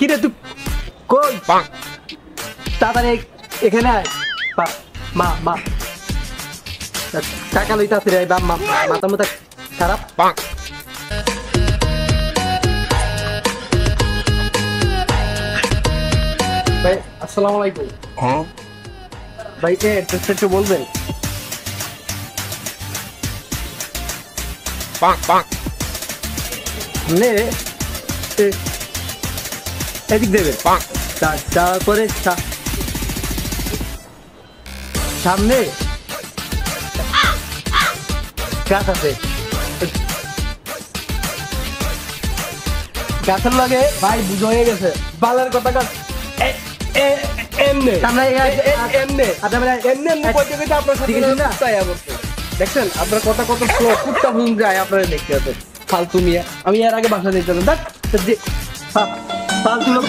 কি রে তুই কই তাড়াতাড়ি এখানে আয় মা মা টাকা লইতে আসি রে মাথা মাথা খারাপ ভাই আসসালামু আলাইকুম ভাই অ্যাড্রেসটা একটু বলবেন নে এদিক দেবে তারপরে সামনে গাছ আছে গাছের লাগে ভাই বুঝ হয়ে গেছে বালের কথা গাছ দেখছেন আপনার কথা কত স্লো কুত্তা বুঝ যায় আপনারা দেখতে হবে ফালতু নিয়ে আমি এর আগে বাসা দিতে ফালতু লোক